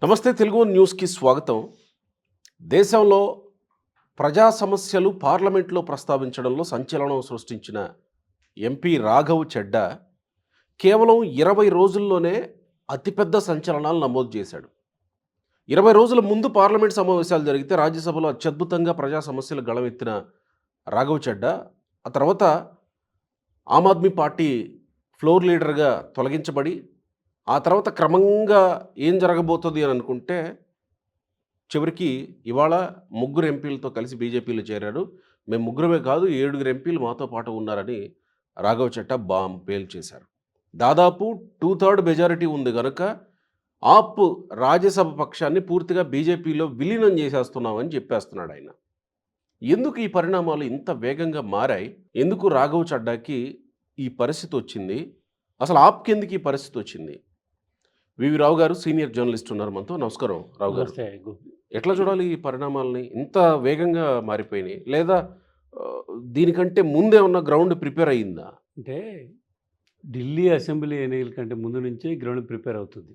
నమస్తే తెలుగు న్యూస్కి స్వాగతం. దేశంలో ప్రజా సమస్యలు పార్లమెంట్లో ప్రస్తావించడంలో సంచలనం సృష్టించిన ఎంపీ రాఘవ్ చెడ్డా కేవలం 20 రోజుల్లోనే అతిపెద్ద సంచలనాలు నమోదు చేశాడు. 20 రోజుల ముందు పార్లమెంట్ సమావేశాలు జరిగితే రాజ్యసభలో అత్యద్భుతంగా ప్రజా సమస్యలు గళమెత్తిన రాఘవ్ చెడ్డా ఆ తర్వాత ఆమ్ ఆద్మీ పార్టీ ఫ్లోర్ లీడర్గా తొలగించబడి ఆ తర్వాత క్రమంగా ఏం జరగబోతుంది అని అనుకుంటే చివరికి ఇవాళ ముగ్గురు ఎంపీలతో కలిసి బీజేపీలో చేరాడు. మేము ముగ్గురమే కాదు 7 ఎంపీలు మాతో పాటు ఉన్నారని రాఘవ్ చెడ్డా బాంబ్ పేల్చేశారు. దాదాపు 2/3 మెజారిటీ ఉంది కనుక ఆప్ రాజ్యసభ పక్షాన్ని పూర్తిగా బీజేపీలో విలీనం చేసేస్తున్నామని చెప్పేస్తున్నాడు ఆయన. ఎందుకు ఈ పరిణామాలు ఇంత వేగంగా మారాయి? ఎందుకు రాఘవ్ చెడ్డాకి ఈ పరిస్థితి వచ్చింది? అసలు ఆప్కి ఎందుకు ఈ పరిస్థితి వచ్చింది? వివి రావు గారు సీనియర్ జర్నలిస్ట్ ఉన్నారు మనతో. నమస్కారం రావు గారు. ఎట్లా చూడాలి ఈ పరిణామాలని? ఇంత వేగంగా మారిపోయినాయి లేదా దీనికంటే ముందే ఉన్న గ్రౌండ్ ప్రిపేర్ అయ్యిందా? అంటే ఢిల్లీ అసెంబ్లీ ఎన్నికల కంటే ముందు నుంచే గ్రౌండ్ ప్రిపేర్ అవుతుంది.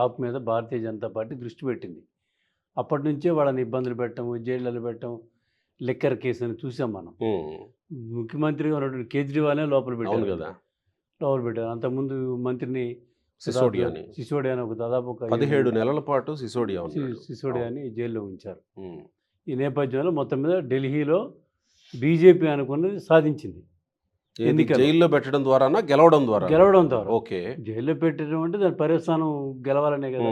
ఆప్ మీద భారతీయ జనతా పార్టీ దృష్టి పెట్టింది. అప్పటి నుంచే వాళ్ళని ఇబ్బందులు పెట్టడం, జైళ్ళలో పెట్టడం, లిక్కర్ కేసు అని చూసాం మనం. ముఖ్యమంత్రిగా ఉన్నటువంటి కేజ్రీవాలే లోపల పెట్టారు కదా. అంతకుముందు మంత్రిని సిసోడియా ఒక దాదాపు 17 నెలల పాటు సిసోడియాని జైల్లో ఉంచారు. ఈ నేపథ్యంలో మొత్తం మీద ఢిల్లీలో బీజేపీ అనుకున్నది సాధించింది. జైల్లో పెట్టడం ద్వారా గెలవడం ద్వారా ఓకే, జైల్లో పెట్టడం అంటే దాని పర్యవసానం గెలవాలనే కదా.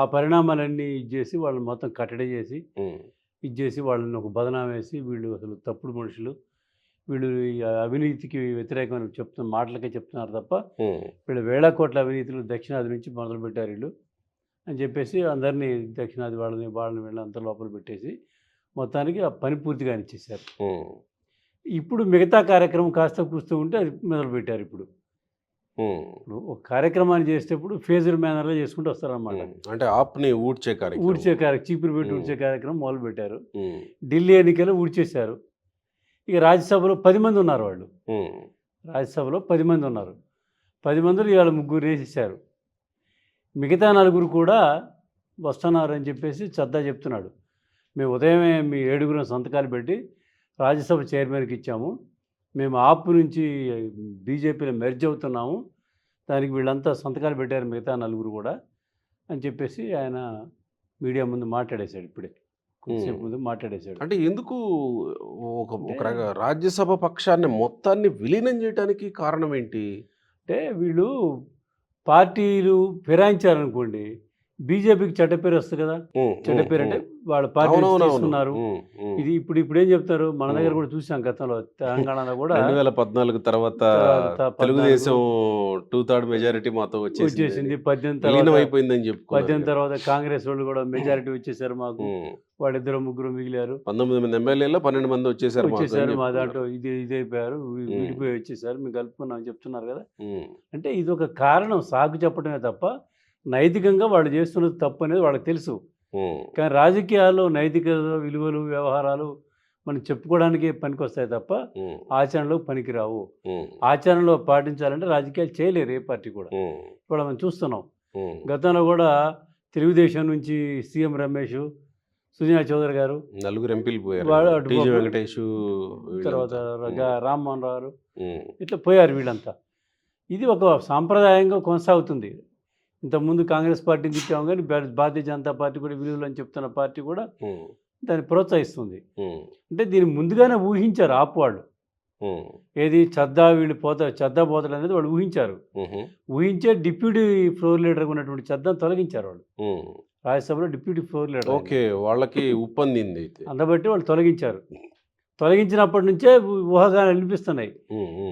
ఆ పరిణామాలన్నీ ఇచ్చేసి వాళ్ళని మొత్తం కట్టడి చేసి ఇచ్చేసి వాళ్ళని ఒక బదనాం వేసి వీళ్ళు అసలు తప్పుడు మనుషులు, వీళ్ళు అవినీతికి వ్యతిరేకమైన మాటలకే చెప్తున్నారు తప్ప వీళ్ళు 1,000 కోట్ల అవినీతులు దక్షిణాది నుంచి మొదలుపెట్టారు వీళ్ళు అని చెప్పేసి అందరినీ దక్షిణాది వాళ్ళని వీళ్ళంతా లోపల పెట్టేసి మొత్తానికి ఆ పని పూర్తిగా ఇచ్చేసారు. ఇప్పుడు మిగతా కార్యక్రమం కాస్త కూస్తూ ఉంటే అది మొదలుపెట్టారు. ఇప్పుడు ఒక కార్యక్రమాన్ని చేసేటప్పుడు ఫేజర్ మేనర్లో చేసుకుంటూ వస్తారన్నమాట. అంటే ఆప్ని ఊడ్చే చీపురు పెట్టి ఊడ్చే కార్యక్రమం మొదలుపెట్టారు. ఢిల్లీ ఎన్నికలు ఊడ్చేశారు. ఇక రాజ్యసభలో 10 మంది ఉన్నారు. వాళ్ళు రాజ్యసభలో 10 మంది ఉన్నారు. 10 మందిలో ఇవాళ 3 వేసేసారు. మిగతా 4 కూడా వస్తున్నారని చెప్పేసి చద్దా చెప్తున్నాడు. మేము ఉదయమే మీ 7 సంతకాలు పెట్టి రాజ్యసభ చైర్మన్కి ఇచ్చాము, మేము ఆప్ నుంచి బీజేపీలో మెర్జ్ అవుతున్నాము, దానికి వీళ్ళంతా సంతకాలు పెట్టారు మిగతా 4 కూడా అని చెప్పేసి ఆయన మీడియా ముందు మాట్లాడేశాడు. ఇప్పుడే కొంతసేపు ముందు మాట్లాడేశాడు. అంటే ఎందుకు ఒక రాజ్యసభ పక్షాన్ని మొత్తాన్ని విలీనం చేయడానికి కారణం ఏంటి? అంటే వీళ్ళు పార్టీలు ఫిరాయించారనుకోండి, బీజేపీకి చెడ్డ పేరు వస్తుంది కదా. చెడ్డ పేరు అంటే వాళ్ళ పార్టీ తీసుకున్నారు. ఇది ఇప్పుడు ఏం చెప్తారు, మన దగ్గర కూడా చూసాం గతంలో తెలంగాణలో కూడా 2014 తర్వాత తెలుగుదేశం 2/3 మెజారిటీ మాతో వచ్చేసింది. 18 తర్వాత కాంగ్రెస్ వాళ్ళు కూడా మెజారిటీ వచ్చేసారు మాకు, వాళ్ళిద్దరు 3 మిగిలారు. 19 మంది ఎమ్మెల్యేలో 12 మంది వచ్చేసారు. మా దాంట్లో ఇదైపోయారు, విడిపోయి వచ్చేసారు, మేము కలుపుకున్నాం చెప్తున్నారు కదా. అంటే ఇది ఒక కారణం, సాగు చెప్పడమే తప్ప నైతికంగా వాళ్ళు చేస్తున్నది తప్పు అనేది వాళ్ళకి తెలుసు. కానీ రాజకీయాల్లో నైతిక విలువలు వ్యవహారాలు మనం చెప్పుకోవడానికి పనికొస్తాయి తప్ప ఆచరణలో పనికిరావు. ఆచరణలో పాటించాలంటే రాజకీయాలు చేయలేరు ఏ పార్టీ కూడా. ఇప్పుడు మనం చూస్తున్నాం, గతంలో కూడా తెలుగుదేశం నుంచి సీఎం రమేష్, సుజనా చౌదరి గారు, 4 ఎంపీలు పోయారు, వెంకటేష్, తర్వాత రామ్మోహన్ రావు, ఇట్లా పోయారు వీళ్ళంతా. ఇది ఒక సాంప్రదాయంగా కొనసాగుతుంది. ఇంతకుముందు కాంగ్రెస్ పార్టీని తిట్టాము కానీ భారతీయ జనతా పార్టీ కూడా విలువలు అని చెప్తున్న పార్టీ కూడా దాన్ని ప్రోత్సహిస్తుంది. అంటే దీన్ని ముందుగానే ఊహించారు ఆప్ వాళ్ళు. ఏది వీళ్ళు చద్దా పోతాడు అనేది వాళ్ళు ఊహించారు. ఊహించే డిప్యూటీ ఫ్లోర్ లీడర్గా ఉన్నటువంటి చద్దాను తొలగించారు వాళ్ళు. రాజ్యసభలో డిప్యూటీ ఫ్లోర్ లీడర్ వాళ్ళకి ఉప్పందింది, అందుబట్టి వాళ్ళు తొలగించారు. తొలగించినప్పటి నుంచే ఊహాగానాలు వినిపిస్తున్నాయి.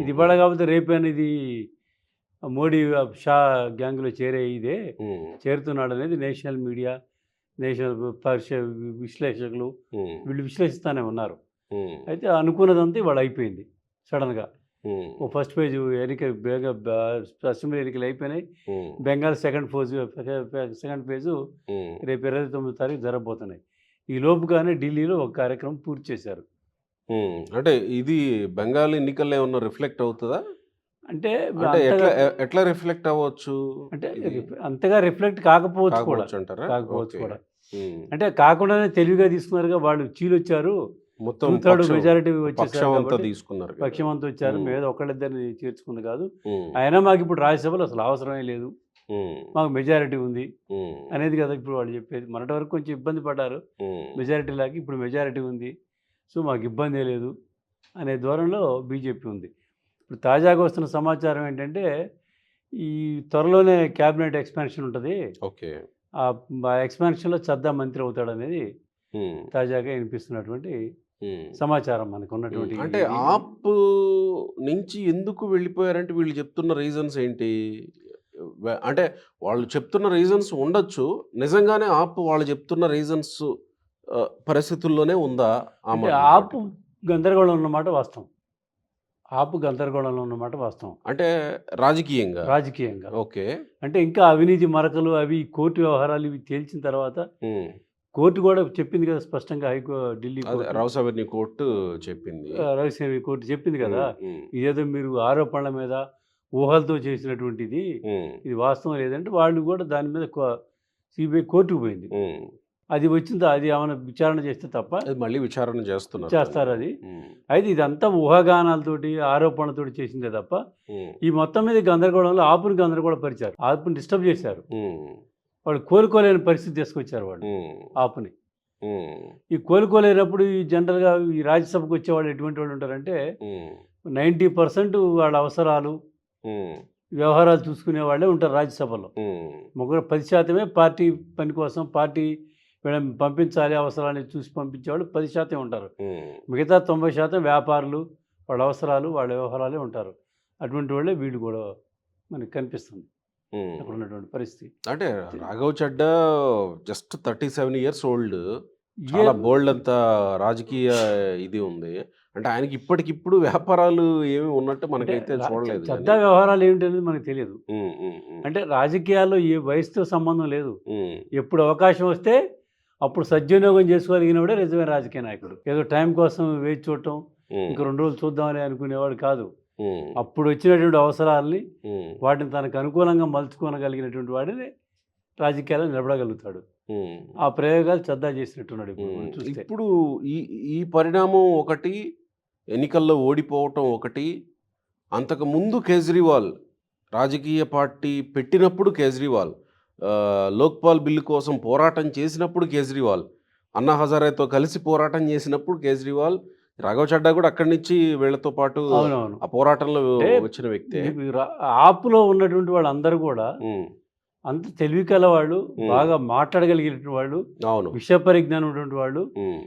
ఇది ఇవాళ కాకపోతే రేపే అనేది మోడీ షా గ్యాంగ్లో చేరుతున్నాడు అనేది నేషనల్ మీడియా, నేషనల్ విశ్లేషకులు వీళ్ళు విశ్లేషిస్తూనే ఉన్నారు. అయితే అనుకున్నదంతా ఇవాళ అయిపోయింది సడన్గా. ఫస్ట్ ఫేజ్ అసెంబ్లీ ఎన్నికలు అయిపోయినాయి. బెంగాల్ సెకండ్ ఫేజు రేపు 29వ తారీఖు జరగబోతున్నాయి. ఈ లోపుగానే ఢిల్లీలో ఒక కార్యక్రమం పూర్తి చేశారు. అంటే ఇది బెంగాల్ ఎన్నికల్లో ఏమన్నా రిఫ్లెక్ట్ అవుతుందా? అంటే అంటే అంతగా ఎట్లా రిఫ్లెక్ట్ అవ్వచ్చు అంటే ఇది? అంతగా రిఫ్లెక్ట్ కాకపోవచ్చు కూడా. కాకపోవచ్చు అంటారా? కాకపోవచ్చు ఓకే. కూడా. హ్మ్. అంటే కాకుండానే తెలివిగా తీసుకున్నారుగా వాళ్ళు. చీలొచ్చారు. మొత్తం 2/3 మెజారిటీ వచ్చేసారు పక్షం అంతా కాబట్టి తీసుకున్నారు కదా! పక్షం అంతా వచ్చారు. హ్మ్. మేము ఒకళ్ళిద్దరిని చేర్చుకుంది కాదు. హ్మ్. అయినా మాకిప్పుడు రాజ్యసభలో అసలు అవసరమే లేదు. హ్మ్. మాకు మెజారిటీ ఉంది హ్మ్. అనేది కదా ఇప్పుడు వాళ్ళు చెప్పేది. మొన్నటి వరకు కొంచెం ఇబ్బంది పడ్డారు. హ్మ్. మెజారిటీ లేక ఇప్పుడు మెజారిటీ ఉంది. సో మాకు ఇబ్బందే లేదు అనే ధోరణిలో బీజేపీ ఉంది. ఇప్పుడు తాజాగా వస్తున్న సమాచారం ఏంటంటే, ఈ త్వరలోనే క్యాబినెట్ ఎక్స్పాన్షన్ ఉంటది. ఓకే. ఆ ఎక్స్పాన్షన్‌లో చద్దా మంత్రి అవుతాడనేది హ్మ్. తాజాగా వినిపిస్తున్నటువంటి హ్మ్. సమాచారం హ్మ్. మనకున్నటువంటి అంటే ఇది. ఆప్ నుంచి ఎందుకు వెళ్ళిపోయారంటే వీళ్ళు చెప్తున్న రీజన్స్ ఏంటి? అంటే వాళ్ళు చెప్తున్న రీజన్స్ ఉండొచ్చు. నిజంగానే ఆప్ వాళ్ళు చెప్తున్న రీజన్స్ పరిస్థితుల్లోనే ఉందా ఆమ్ అంటే ఆద్మీ పార్టీ? ఆపు గందరగోళం ఉన్నమాట వాస్తవం. ఆపు గందరగోళంలో ఉన్నమాట వాస్తవం. అంటే రాజకీయంగా. రాజకీయంగా. ఓకే. అంటే ఇంకా అవినీతి మరకలు అవి కోర్టు వ్యవహారాలు ఇవి తేల్చిన తర్వాత హ్మ్. కోర్టు కూడా చెప్పింది కదా స్పష్టంగా ఢిల్లీ అదే కోర్టు. రౌస్ అవెన్యూ కోర్ట్ చెప్పింది. రవిశంకర్ కోర్టు చెప్పింది కదా! హ్మ్. హ్మ్. ఇదేదో మీరు ఆరోపణల మీద ఊహలతో చేసినటువంటిది. హ్మ్. ఇది వాస్తవం లేదంటే వాళ్ళు కూడా దాని మీద సీబీఐ కోర్టుకు పోయింది. హ్మ్. అది వచ్చింది. అది ఏమైనా విచారణ చేస్తే తప్ప అది మళ్ళీ విచారణ చేస్తున్నారు దాని మీద. చేస్తారది. హ్మ్. అయితే ఇదంతా ఊహాగానాలతోటి, ఆరోపణలతోటి చేసిందే తప్ప, హ్మ్. ఈ మొత్తం మీద గందరగోళంలో ఆపుని గందరగోళపరిచారు. ఆపుని డిస్టర్బ్ చేశారు. హ్మ్. వాళ్ళు కోలుకోలేని పరిస్థితి తీసుకొచ్చారు వాళ్ళు హ్మ్. ఆపుని. హ్మ్. ఈ కోలుకోలేనప్పుడు ఈ జనరల్‌గా ఈ రాజ్యసభకు వచ్చేవాళ్ళు ఎటువంటి వాళ్ళు ఉంటారంటే, హ్మ్. 90% వాళ్ళ అవసరాలు, హ్మ్. వ్యవహారాలు చూసుకునే వాళ్ళే ఉంటారు రాజ్యసభలో. హ్మ్. 10% పార్టీ పని కోసం, పార్టీ వీళ్ళని పంపించాలి అవసరాన్ని చూసి పంపించేవాళ్ళు 10% ఉంటారు. హ్మ్. మిగతా 90% వ్యాపారులు, వాళ్ళ అవసరాలు, వాళ్ళ వ్యవహారాలే ఉంటారు. అటువంటి వాళ్ళే వీళ్ళు కూడా మనకు కనిపిస్తుంది. హ్మ్. అక్కడ ఉన్నటువంటి పరిస్థితి. అంటే Raghav Chadha just 37 years old. ఏ చాలా బోల్డ్ అంత రాజకీయ ఇది ఉంది. అంటే ఆయనకి ఇప్పటికిప్పుడు వ్యాపారాలు ఏమి ఉన్నట్టు అంటే మనకైతే చూడలేదు చద్దా గానీ. వ్యవహారాలు ఏమిటనేది మనకు తెలియదు. హ్మ్. హ్మ్. హ్మ్. అంటే రాజకీయాల్లో ఏ వయసుతో సంబంధం లేదు. హ్మ్. ఎప్పుడు అవకాశం వస్తే అప్పుడు సద్వినియోగం చేసుకోగలిగినవాడే నిజమైన రాజకీయ నాయకుడు. ఏదో టైం కోసం వేచి చూడటం, హ్మ్. ఇంక 2 రోజులు చూద్దామని అనుకునేవాడు కాదు. హ్మ్. అప్పుడు వచ్చినటువంటి అవసరాల్ని హ్మ్. వాటిని తనకు అనుకూలంగా మలుచుకోనగలిగినటువంటి వాడిని రాజకీయాల్లో నిలబడగలుగుతాడు. హ్మ్. ఆ ప్రయోగాలు చద్దా చేసినట్టున్నాడు ఇప్పుడు హ్మ్. మనం చూస్తే. ఇప్పుడు ఈ ఈ పరిణామం ఒకటి, ఎన్నికల్లో ఓడిపోవటం ఒకటి, అంతకుముందు కేజ్రీవాల్ రాజకీయ పార్టీ పెట్టినప్పుడు కేజ్రీవాల్, లోక్పాల్ బిల్లు కోసం పోరాటం చేసినప్పుడు కేజ్రీవాల్, అన్నా హజారేతో కలిసి పోరాటం చేసినప్పుడు కేజ్రీవాల్, రాఘవ్ చడ్డా కూడా అక్కడి నుంచి వీళ్ళతో పాటు అవునవును. ఆ పోరాటంలో అంటే వచ్చిన వ్యక్తే. ఈ ఆప్‌లో ఉన్నటువంటి వాళ్ళందరూ కూడా హ్మ్. అంత తెలివి కలవాళ్ళు, హ్మ్. బాగా మాట్లాడగలిగినటువంటి వాళ్ళు, అవును. విషయ పరిజ్ఞానం ఉన్నటువంటి వాళ్ళు, హ్మ్.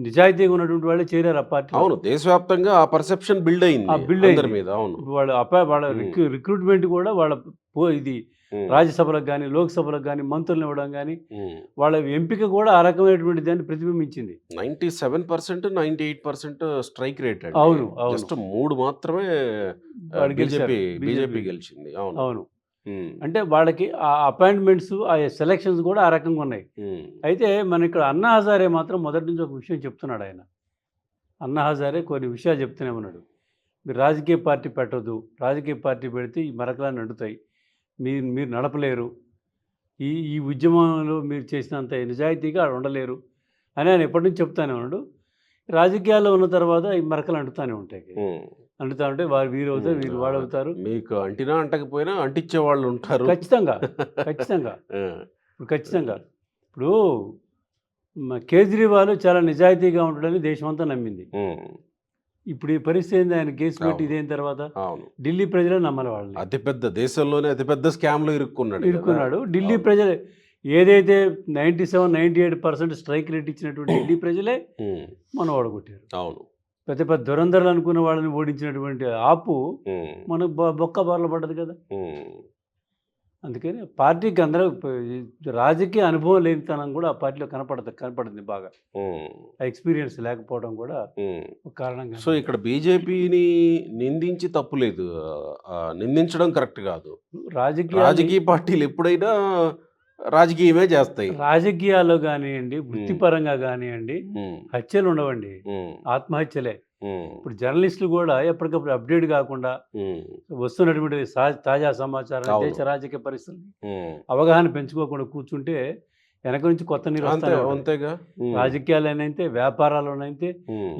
నిజాయితీగా ఉన్నటువంటి వాళ్ళే చేరారు ఆ పార్టీలో. అవును. దేశవ్యాప్తంగా ఆ పర్సెప్షన్ బిల్డ్ ఆ అయింది బిల్డ్ అందరి అయింది. మీద. అవును. ఇప్పుడు వాళ్ళ హ్మ్. రిక్రూట్‌మెంట్ కూడా వాళ్ళ ఇది హ్మ్. రాజ్యసభలకు గాని, లోక్‌సభలకు గాని, మంత్రులను ఇవ్వడం గాని, హ్మ్. వాళ్ళ ఎంపిక కూడా ఆ రకమైనటువంటి దాన్ని ప్రతిబింబించింది. 97%, 98% స్ట్రైక్ రేట్ అండి. అవును. అవును. జస్ట్ 3 మాత్రమే వాళ్ళు గెలిచారు. బీజేపీ గెలిచింది. అవును. అవును. హ్మ్. అంటే వాళ్ళకి ఆ అపాయింట్‌మెంట్స్, ఆ సెలక్షన్స్ కూడా ఆ రకంగా ఉన్నాయి. హ్మ్. అయితే మన ఇక్కడ అన్నా హజారే మాత్రం మొదటి నుంచి ఒక విషయం చెప్తున్నాడాయన. అన్నా హజారే కొన్ని విషయాలు చెప్తూనే ఉన్నాడు. మీరు రాజకీయ పార్టీ పెట్టొద్దు. రాజకీయ పార్టీ పెడితే ఈ మరకలన్నీ అంటుతాయి. మీరు మీరు నడపలేరు. ఈ ఈ ఉద్యమంలో మీరు చేసినంత నిజాయితీగా ఆడ ఉండలేరు అని ఆయన ఎప్పటి నుంచి చెప్తానే ఉన్నాడు. రాజకీయాల్లో ఉన్న తర్వాత ఈ మరకలు అంటుతానే ఉంటాయి. హ్మ్. అంటుతా ఉంటే వారు వీరవుతారు, హ్మ్. వీరు వాడవుతారు. మీకు అంటినా అంటకపోయినా అంటించే వాళ్ళుంటారు. ఖచ్చితంగా. ఖచ్చితంగా. ఆ! ఇప్పుడు ఖచ్చితంగా. ఇప్పుడు కేజ్రీవాల్ చాలా నిజాయితీగా ఉంటాడని దేశమంతా నమ్మింది. హ్మ్. ఇప్పుడు ఈ పరిస్థితి ఏంది? ఆయన కేసు పెట్టి అవును. ఇదైన తర్వాత అవును. ఢిల్లీ ప్రజలే నమ్మలే వాళ్ళని. దేశంలోనే అతిపెద్ద స్కామ్‌లో ఇరుక్కున్నాడు గదా! ఇరుక్కున్నాడు. ఢిల్లీ అవును. ప్రజలే ఏదైతే 97, 98% స్ట్రైక్ రేట్ ఇచ్చినటువంటి ఢిల్లీ ప్రజలే హ్మ్. మనం ఓడగొట్టారు. అవును. పెద్ద పెద్ద దురంధరులు అనుకున్న వాళ్ళని ఓడించినటువంటి ఆపు హ్మ్. మనకు బొక్క బోర్ల పడ్డది కదా! హ్మ్. అందుకని పార్టీకి రాజకీయ అనుభవం లేనితనం కూడా ఆ పార్టీలో కనపడుతుంది బాగా. హ్మ్. ఆ ఎక్స్‌పీరియన్స్ లేకపోవడం కూడా హ్మ్. ఒక కారణంగా సో, ఇక్కడ బీజేపీని నిందించి తప్పు లేదు. నిందించడం కరెక్ట్ గాదు. రాజకీయాల్ని రాజకీయ పార్టీలు ఎప్పుడైనా రాజకీయమే జేస్తాయి. రాజకీయాల్లో గానియండి, హ్మ్. వృత్తిపరంగా గానియండి, హ్మ్. హత్యలు ఉండవండి. హ్మ్. ఆత్మహత్యలే. ఇప్పుడు జర్నలిస్టులు కూడా ఎప్పటికప్పుడు అప్డేట్ కాకుండా వస్తున్నటువంటి తాజా సమాచారం, అవును. దేశ రాజకీయ పరిస్థితులు అవగాహన పెంచుకోకుండా కూర్చుంటే వెనక నుంచి కొత్త నీరు అంతే వస్తానే ఉంటాయి. అంతేగా. రాజకీయాలైనంతే, వ్యాపారాల్లోనైతే,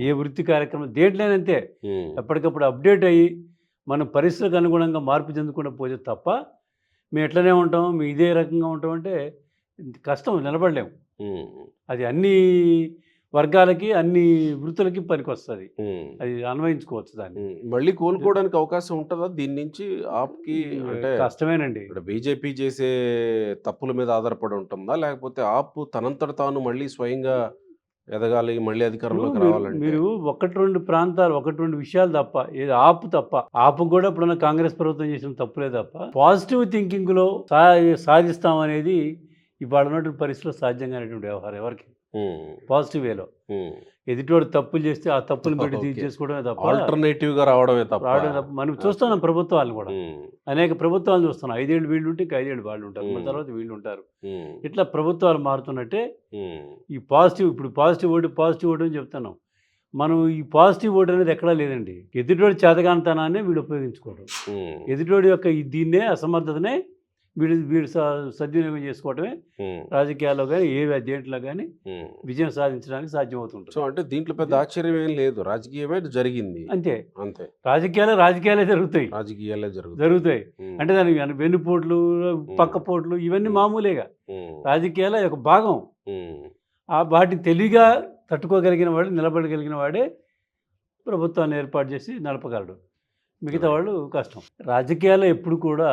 ఏ వృత్తి కార్యక్రమం దేంట్లోనైతే ఎప్పటికప్పుడు అప్డేట్ అయ్యి మనం పరిస్థితులకు అనుగుణంగా మార్పు చెందకుండా పోతే తప్ప మేము ఎట్లనే ఉంటాం, మేము ఇదే రకంగా ఉంటాం అంటే కష్టం, నిలబడలేము. అది అన్ని వర్గాలకి, అన్ని వృత్తులకి పనికొస్తుంది. అది అన్వయించుకోవచ్చు దాన్ని. మళ్ళీ కోలుకోవడానికి అవకాశం ఉంటుందా దీని నుంచి ఆప్కి? అంటే కష్టమేనండి. ఇక్కడ బీజేపీ చేసే తప్పుల మీద ఆధారపడి ఉంటుందా, లేకపోతే ఆప్ తనంతట తాను మళ్ళీ స్వయంగా ఎదగాలి, మళ్ళీ అధికారంలోకి రావాలంటే? మీరు ఒకటి రెండు ప్రాంతాలు, ఒకటి రెండు విషయాలు తప్ప, ఏది ఆపు తప్ప, ఆపు కూడా ఇప్పుడున్న కాంగ్రెస్ ప్రభుత్వం చేసిన తప్పులే తప్ప పాజిటివ్ థింకింగ్లో సాధిస్తామనేది ఇవాళ ఉన్నటువంటి పరిస్థితిలో సాధ్యంగానేటువంటి వ్యవహారం ఎవరికి. పాజిటివ్ వేలో ఎదుటివాడు తప్పులు చేస్తే ఆ తప్పులు పెట్టి తీసుకోవడమే తప్ప ఆల్టర్నేటివ్ గా రావడమే తప్ప. మనం చూస్తున్నాం ప్రభుత్వాలను కూడా, అనేక ప్రభుత్వాలు చూస్తున్నాం. 5 ఏళ్ళు వీళ్ళు ఉంటే 5 ఏళ్ళు వాళ్ళు ఉంటారు, మన తర్వాత వీళ్ళు ఉంటారు. ఇట్లా ప్రభుత్వాలు మారుతున్నట్టే ఈ పాజిటివ్, ఇప్పుడు పాజిటివ్ ఓటు అని చెప్తున్నాం. మనం ఈ పాజిటివ్ ఓటు అనేది ఎక్కడా లేదండి. ఎదుటివాడి చేతగానితనాన్ని వీళ్ళు ఉపయోగించుకోవడం, ఎదుటివాడి యొక్క దీన్నే అసమర్థతనే వీడు సద్వినియోగం చేసుకోవటమే రాజకీయాల్లో కానీ దేంట్లో కానీ విజయం సాధించడానికి సాధ్యమవుతుంటుంది. సో అంటే దీంట్లో పెద్ద ఆశ్చర్యం ఏం లేదు, రాజకీయమే జరిగింది అంతే. అంతే, రాజకీయాలే జరుగుతాయి. జరుగుతాయి అంటే దానికి వెన్నుపోట్లు, పక్కపోట్లు ఇవన్నీ మామూలేగా. రాజకీయాల ఒక భాగం. వాటిని తెలివిగా తట్టుకోగలిగిన వాడు, నిలబడగలిగిన వాడే ప్రభుత్వాన్ని ఏర్పాటు చేసి నడపగలడు. మిగతా వాళ్ళు కష్టం. రాజకీయాల్లో ఎప్పుడు కూడా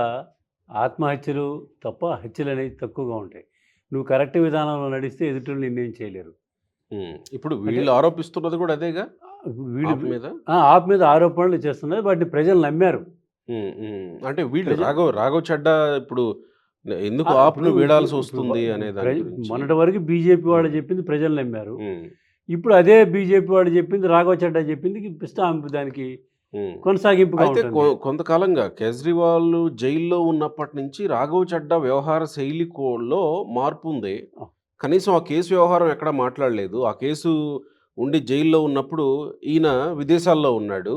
ఆత్మహత్యలు తప్ప హత్యలు అనేవి తక్కువగా ఉంటాయి. నువ్వు కరెక్ట్ విధానంలో నడిస్తే ఎదుటి నిర్ణయం చేయలేరు. ఇప్పుడు వీళ్ళు ఆరోపిస్తున్నది కూడా అదేగా, ఆప్ మీద ఆరోపణలు చేస్తున్నారు. వాటిని ప్రజలు నమ్మారు. అంటే వీళ్ళు రాఘవ్ చెడ్డా ఇప్పుడు ఎందుకు ఆప్ను వీడాల్సి వస్తుంది అనేది మొన్నటి వరకు బీజేపీ వాళ్ళు చెప్పింది ప్రజలు నమ్మారు. ఇప్పుడు అదే బీజేపీ వాళ్ళు చెప్పింది, రాఘవ్ చెడ్డా చెప్పింది దానికి కొనసాగింపు. అయితే కొంతకాలంగా కేజ్రీవాల్ జైల్లో ఉన్నప్పటి నుంచి రాఘవ్ చెడ్డా వ్యవహార శైలిలో మార్పు ఉంది. కనీసం ఆ కేసు వ్యవహారం ఎక్కడ మాట్లాడలేదు. ఆ కేసు ఉండి జైల్లో ఉన్నప్పుడు ఈయన విదేశాల్లో ఉన్నాడు,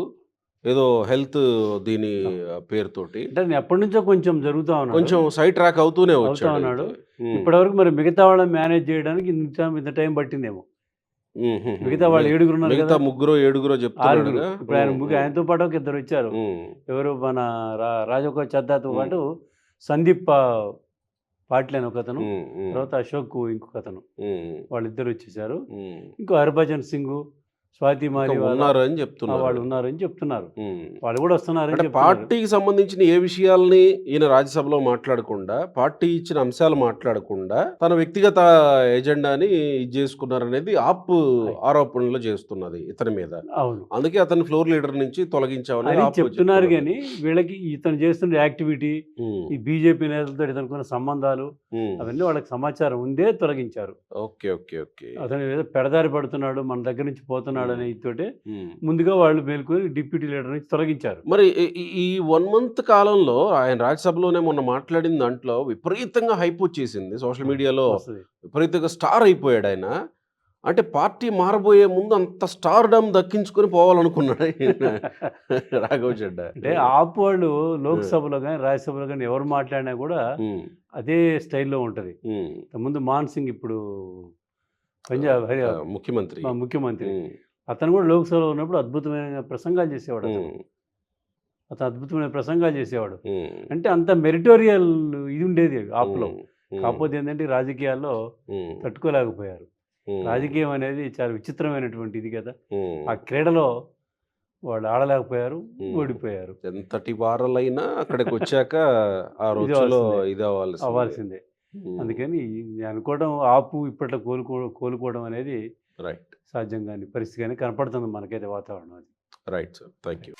ఏదో హెల్త్ దీని పేరుతోటి. ఎప్పటి నుంచో కొంచెం జరుగుతా ఉన్నాడు, కొంచెం సైడ్ ట్రాక్ అవుతూనే వచ్చాడు. ఇప్పటివరకు మరి మిగతా వాళ్ళని మేనేజ్ చేయడానికి ఇంత టైం పట్టిందేమో. మిగతా వాళ్ళు 7 ఉన్నారు కదా, 3-7 చెప్తారు. ఇప్పుడు ఆయనతో పాటు ఒక 2 వచ్చారు. ఎవరు, మన రాఘవ్ చెడ్డాతో పాటు సందీప్ పాటిల్ అని ఒక అతను, తర్వాత అశోక్ ఇంకొక అతను, వాళ్ళిద్దరు వచ్చేసారు. ఇంకో హర్భజన్ సింగ్, స్వాతి మారి ఉన్నారని చెప్తున్నారు. వాళ్ళు ఉన్నారని చెప్తున్నారు. వాళ్ళు కూడా వస్తున్నారని. పార్టీకి సంబంధించిన ఏ విషయాల్ని ఈయన రాజ్యసభలో మాట్లాడకుండా, పార్టీ ఇచ్చిన అంశాలు మాట్లాడకుండా తన వ్యక్తిగత ఎజెండాని ఇది చేసుకున్నారనేది ఆప్ ఆరోపణలు చేస్తున్నది ఇతని మీద. అవును, అందుకే అతని ఫ్లోర్ లీడర్ నుంచి తొలగించామని చెప్తున్నారు. కానీ వీళ్ళకి ఇతను చేస్తున్న యాక్టివిటీ, ఈ బీజేపీ నేతలతో ఇతనుకున్న సంబంధాలు అవన్నీ వాళ్ళకి సమాచారం ఉందే తొలగించారు. ఓకే ఓకే ఓకే అతను ఏదో పెడదారి పడుతున్నాడు, మన దగ్గర నుంచి పోతున్నాడు అనే తోటే ముందుగా వాళ్ళు మేల్కొని డిప్యూటీ లీడర్ నుంచి తొలగించారు. మరి ఈ 1 month కాలంలో ఆయన రాజ్యసభలోనే మొన్న మాట్లాడిన దాంట్లో విపరీతంగా హైప్ వచ్చేసింది, సోషల్ మీడియాలో విపరీతంగా స్టార్ అయిపోయాడు ఆయన. అంటే పార్టీ మారబోయే ముందు అంత స్టార్ డమ్ దక్కించుకొని పోవాలనుకున్నాడు రాఘవ్ చెడ్డా. అంటే ఆప్ వాళ్ళు లోక్సభలో కానీ రాజ్యసభలో కానీ ఎవరు మాట్లాడినా కూడా అదే స్టైల్లో ఉంటుంది. ముందు మాన్ సింగ్, ఇప్పుడు పంజాబ్ ముఖ్యమంత్రి, అతను కూడా లోక్సభలో ఉన్నప్పుడు అద్భుతమైన ప్రసంగాలు చేసేవాడు. అతను అద్భుతమైన ప్రసంగాలు చేసేవాడు. అంటే అంత మెరిటోరియల్ ఇది ఉండేది ఆప్లో. కాకపోతే ఏంటంటే రాజకీయాల్లో తట్టుకోలేకపోయారు. రాజకీయం అనేది చాలా విచిత్రమైనటువంటి ఇది కదా, ఆ క్రీడలో వాళ్ళు ఆడలేకపోయారు, ఓడిపోయారు. ఎంతటి వారలైనా అక్కడికి వచ్చాక ఆ రోజులో ఇది అవ్వాల్సిందే. అందుకని అనుకోవడం ఆపు ఇప్పట్లో కోలుకోవడం అనేది సాధ్యం కాని పరిస్థితి కానీ కనపడుతుంది మనకైతే వాతావరణం అది. Right sir, thank you.